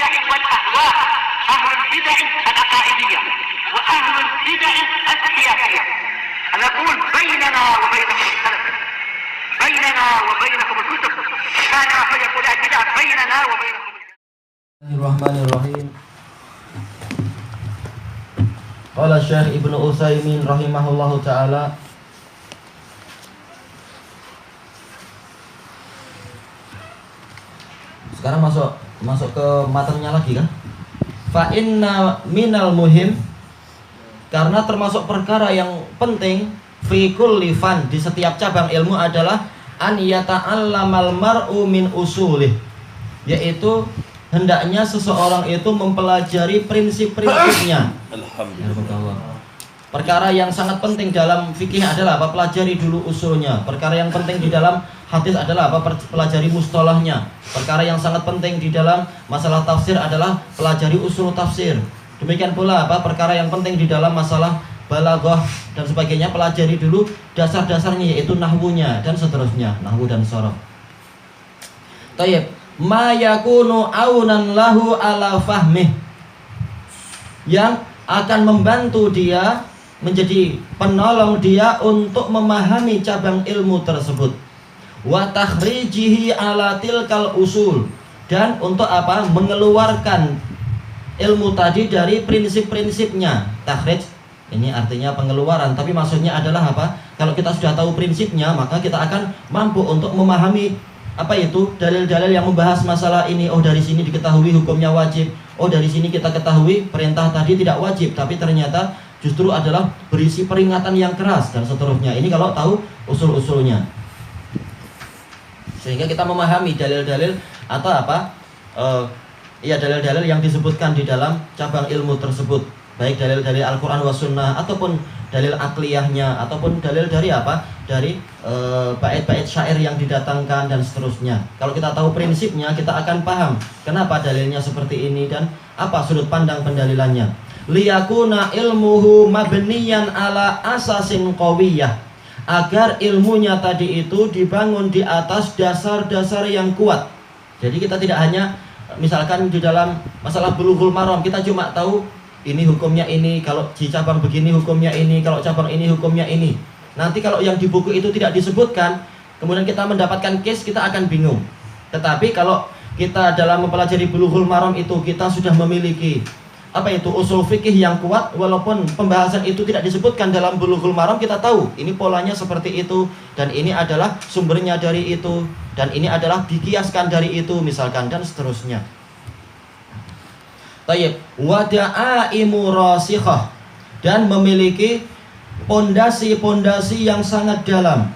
البدع والأهواء، أهل البدع العقائدية وأهل البدع السياسية. نقول بيننا وبينكم السلف، بيننا وبينكم الكتب، كان فيقول البدع بيننا وبينكم. Bismillahirrahmanirrahim. Qala Syekh Ibnu Utsaimin rahimahullahu taala, sekarang masuk ke matanya lagi kan? Fa inna minal muhim, karena termasuk perkara yang penting fi kulli fan, di setiap cabang ilmu adalah an yata'allamal mar'u min usulih, yaitu hendaknya seseorang itu mempelajari prinsip-prinsipnya. Alhamdulillah. Perkara yang sangat penting dalam fikih adalah apa? Pelajari dulu usulnya. Perkara yang penting di dalam hadis adalah apa? Pelajari mustalahnya. Perkara yang sangat penting di dalam masalah tafsir adalah pelajari usul tafsir. Demikian pula apa? Perkara yang penting di dalam masalah balaghah dan sebagainya, pelajari dulu dasar-dasarnya, yaitu nahwunya dan seterusnya, nahwu dan sharaf. Tayyib, ma yakunu aunan lahu ala fahmih, yang akan membantu dia, menjadi penolong dia untuk memahami cabang ilmu tersebut. Wa takhrijihi ala tilkal usul, dan untuk apa? Mengeluarkan ilmu tadi dari prinsip-prinsipnya. Takhrij ini artinya pengeluaran, tapi maksudnya adalah apa? Kalau kita sudah tahu prinsipnya, maka kita akan mampu untuk memahami apa itu dalil-dalil yang membahas masalah ini. Oh, dari sini diketahui hukumnya wajib. Oh, dari sini kita ketahui perintah tadi tidak wajib, tapi ternyata justru adalah berisi peringatan yang keras dan seterusnya. Ini kalau tahu usul-usulnya, sehingga kita memahami dalil-dalil atau apa? Dalil-dalil yang disebutkan di dalam cabang ilmu tersebut, baik dalil-dalil Al-Quran wa Sunnah, ataupun dalil akliyahnya, ataupun dalil dari apa? Dari bait-bait syair yang didatangkan dan seterusnya. Kalau kita tahu prinsipnya, kita akan paham kenapa dalilnya seperti ini dan apa sudut pandang pendalilannya. Liyakuna ilmuhu mabniyan ala asasin qawiyah, agar ilmunya tadi itu dibangun di atas dasar-dasar yang kuat. Jadi kita tidak hanya misalkan di dalam masalah Bulughul Maram kita cuma tahu ini hukumnya ini, kalau di cabang begini hukumnya ini, kalau cabang ini hukumnya ini. Nanti kalau yang di buku itu tidak disebutkan, kemudian kita mendapatkan case, kita akan bingung. Tetapi kalau kita dalam mempelajari Bulughul Maram itu kita sudah memiliki apa itu usul fikih yang kuat, walaupun pembahasan itu tidak disebutkan dalam Bulughul Maram, kita tahu ini polanya seperti itu, dan ini adalah sumbernya dari itu, dan ini adalah dikiaskan dari itu misalkan, dan seterusnya. Tayyib, wada'aimu rasikhah, dan memiliki pondasi-pondasi yang sangat dalam.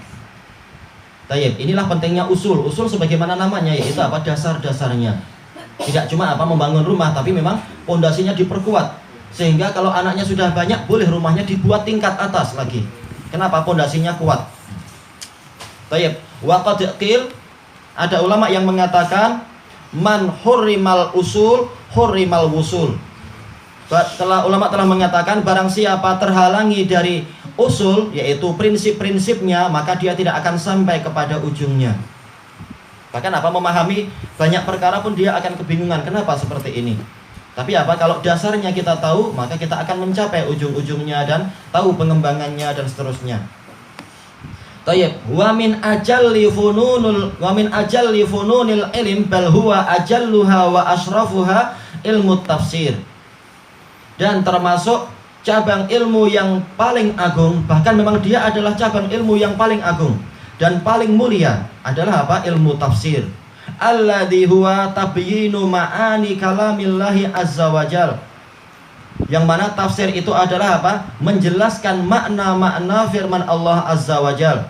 Tayyib, inilah pentingnya usul. Usul sebagaimana namanya, yaitu apa? Dasar-dasarnya. Tidak cuma apa membangun rumah, tapi memang pondasinya diperkuat, sehingga kalau anaknya sudah banyak, boleh rumahnya dibuat tingkat atas lagi. Kenapa? Pondasinya kuat. Tayyib, wa qad qil, ada ulama yang mengatakan man hurrimal usul hurrimal wusul. Ulama telah mengatakan barang siapa terhalangi dari usul, yaitu prinsip-prinsipnya, maka dia tidak akan sampai kepada ujungnya. Bahkan apa, memahami banyak perkara pun dia akan kebingungan, kenapa seperti ini. Tapi apa, kalau dasarnya kita tahu, maka kita akan mencapai ujung-ujungnya dan tahu pengembangannya dan seterusnya. Tayyib, wa min ajalli fununil ilm bal huwa ajalluha wa asrafuha ilmu tafsir. Dan termasuk cabang ilmu yang paling agung, bahkan memang dia adalah cabang ilmu yang paling agung dan paling mulia adalah apa? Ilmu tafsir. Alladzi huwa tabyinu ma'ani kalamillahi azza wajal. Yang mana tafsir itu adalah apa? Menjelaskan makna-makna firman Allah azza wajal.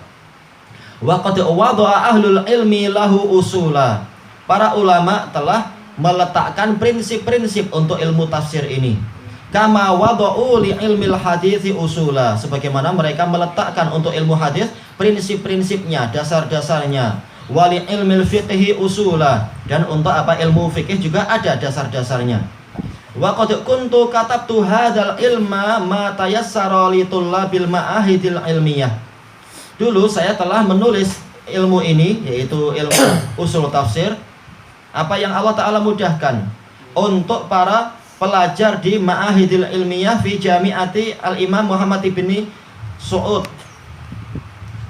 Wa qad wada'a ahlul ilmi lahu usula. Para ulama telah meletakkan prinsip-prinsip untuk ilmu tafsir ini. Kama wada'u li ilmil hadithi usula, sebagaimana mereka meletakkan untuk ilmu hadis prinsip-prinsipnya, dasar-dasarnya. Wali ilmil fiqhi usula, dan untuk apa? Ilmu fikih juga ada dasar-dasarnya. Wa qad kuntu katabtu hadzal ilma ma tayassara li tullabil ma'ahidil ilmiyah. Dulu saya telah menulis ilmu ini, yaitu ilmu usul tafsir, apa yang Allah Ta'ala mudahkan untuk para pelajar di Ma'ahidil Ilmiyah fi Jami'ati Al-Imam Muhammad ibni Su'ud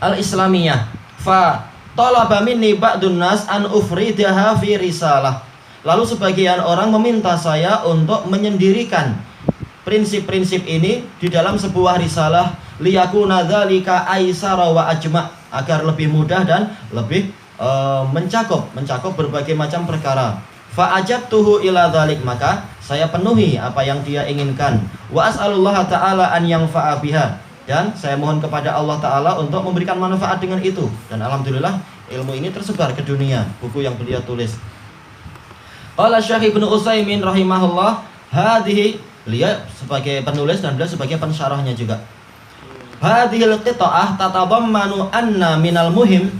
Al-Islamiyah. Fa talaba minni ba'dun nas an ufridaha fi risalah. Lalu sebagian orang meminta saya untuk menyendirikan prinsip-prinsip ini di dalam sebuah risalah, liyakuna dzalika aisara wa ajma', agar lebih mudah dan lebih mencakup berbagai macam perkara. Fa ajabtuhu ila dzalik, maka saya penuhi apa yang dia inginkan. Wa as'alullaha ta'ala an yanfa'a biha, dan saya mohon kepada Allah Ta'ala untuk memberikan manfaat dengan itu. Dan alhamdulillah ilmu ini tersebar ke dunia, buku yang beliau tulis. Qala Syekh Ibnu Utsaimin rahimahullah, hadhihi, beliau sebagai penulis dan beliau sebagai pensyarahnya juga. Hadhil qita'ah tatadammanu anna minal muhim,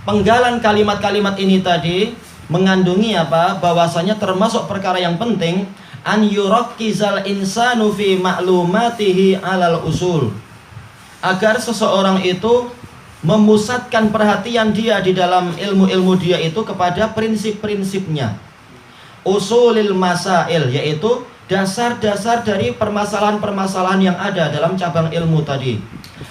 penggalan kalimat-kalimat ini tadi mengandungi apa? Bahwasanya termasuk perkara yang penting, an yurakkizal insanu fi ma'lumatihi alal usul, agar seseorang itu memusatkan perhatian dia di dalam ilmu-ilmu dia itu kepada prinsip-prinsipnya. Usulil masail, yaitu dasar-dasar dari permasalahan-permasalahan yang ada dalam cabang ilmu tadi.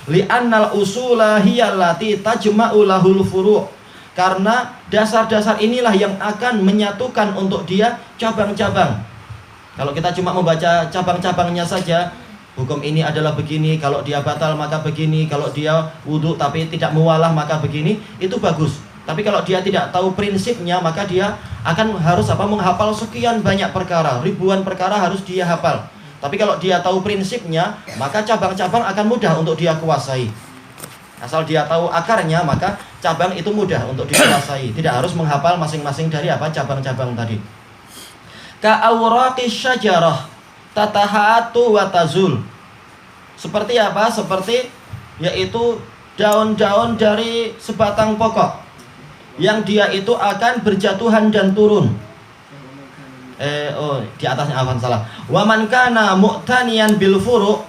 Li'annal usula hiyallati tajma'u lahul furu', karena dasar-dasar inilah yang akan menyatukan untuk dia cabang-cabang. Kalau kita cuma membaca cabang-cabangnya saja, hukum ini adalah begini, kalau dia batal maka begini, kalau dia wudhu tapi tidak muwalah maka begini, itu bagus. Tapi kalau dia tidak tahu prinsipnya, maka dia akan harus menghafal sekian banyak perkara, ribuan perkara harus dia hafal. Tapi kalau dia tahu prinsipnya, maka cabang-cabang akan mudah untuk dia kuasai. Asal dia tahu akarnya, maka cabang itu mudah untuk dikuasai. Tidak harus menghafal masing-masing dari cabang-cabang tadi. Ka'awraqis syajarah tatahatu wa tazul. Seperti apa? Seperti yaitu daun-daun dari sebatang pokok yang dia itu akan berjatuhan dan turun. Di atasnya salah. Wa man kana mu'taniyan bil furu',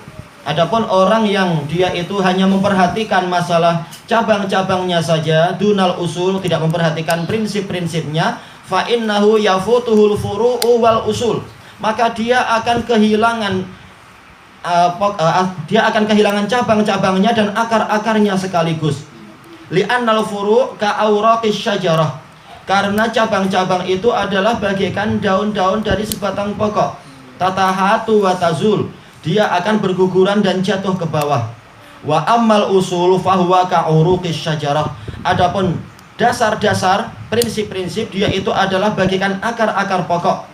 adapun orang yang dia itu hanya memperhatikan masalah cabang-cabangnya saja, dunal usul, tidak memperhatikan prinsip-prinsipnya, fa innahu yafutuhul furu'u wal usul, maka dia akan kehilangan cabang-cabangnya dan akar-akarnya sekaligus. Li'annal furu' ka'awraqis syajarah, karena cabang-cabang itu adalah bagaikan daun-daun dari sebatang pokok. Tatahatu wa tazul, dia akan berguguran dan jatuh ke bawah. Wa ammal usul fahuwa ka'uruqis syajarah, adapun dasar-dasar, prinsip-prinsip, dia itu adalah bagaikan akar-akar pokok.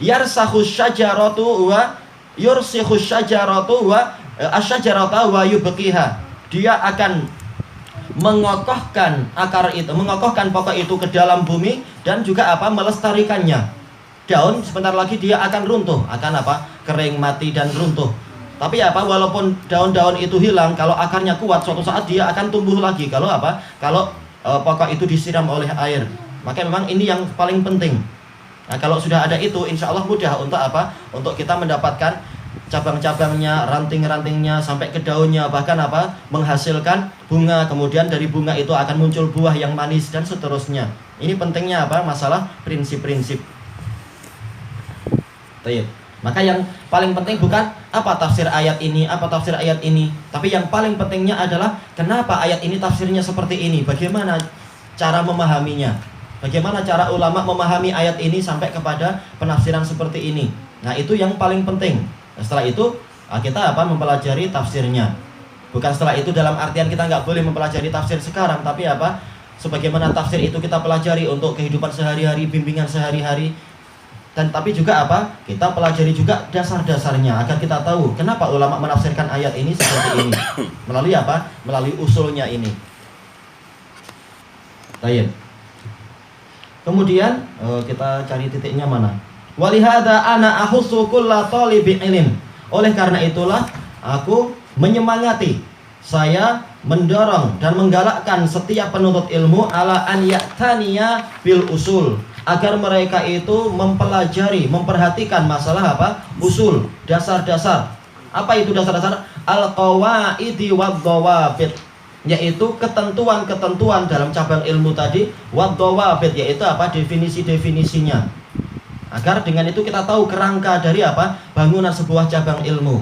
Yarsakhus syajaratu wa yursikhus syajaratu wa asyajarata wa yubqiha, dia akan mengokohkan akar itu, mengokohkan pokok itu ke dalam bumi, dan juga melestarikannya. Daun sebentar lagi dia akan runtuh, akan kering, mati dan runtuh. Tapi walaupun daun-daun itu hilang, kalau akarnya kuat, suatu saat dia akan tumbuh lagi. Kalau kalau pokok itu disiram oleh air. Maka memang ini yang paling penting. Nah, kalau sudah ada itu, insya Allah mudah untuk untuk kita mendapatkan cabang-cabangnya, ranting-rantingnya, sampai ke daunnya, bahkan menghasilkan bunga. Kemudian dari bunga itu akan muncul buah yang manis dan seterusnya. Ini pentingnya masalah prinsip-prinsip. Baik. Maka yang paling penting bukan tafsir ayat ini, tafsir ayat ini, tapi yang paling pentingnya adalah kenapa ayat ini tafsirnya seperti ini, bagaimana cara memahaminya, bagaimana cara ulama memahami ayat ini sampai kepada penafsiran seperti ini. Nah, itu yang paling penting. Setelah itu kita mempelajari tafsirnya. Bukan setelah itu dalam artian kita nggak boleh mempelajari tafsir sekarang, tapi sebagaimana tafsir itu kita pelajari untuk kehidupan sehari-hari, bimbingan sehari-hari. Dan tapi juga kita pelajari juga dasar-dasarnya, agar kita tahu kenapa ulama menafsirkan ayat ini seperti ini. Melalui melalui usulnya ini. Baik. Kemudian kita cari titiknya mana. Walihada ana ahussu kulla talibi ilm. Oleh karena itulah aku menyemangati, saya mendorong dan menggalakkan setiap penuntut ilmu ala an ya'taniya bil usul, agar mereka itu mempelajari, memperhatikan masalah usul, dasar-dasar. Apa itu dasar-dasar? Al-qawaidi wad-dhawabit, yaitu ketentuan-ketentuan dalam cabang ilmu tadi, wad-dhawabit, yaitu definisi-definisinya. Agar dengan itu kita tahu kerangka dari apa? Bangunan sebuah cabang ilmu.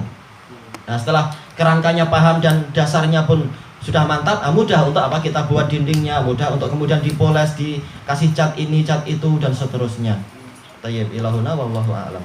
Nah, setelah kerangkanya paham dan dasarnya pun sudah mantap, mudah untuk apa? Kita buat dindingnya, mudah untuk kemudian dipoles, dikasih cat ini, cat itu dan seterusnya. Tayyib ilahuna wallahu a'lam.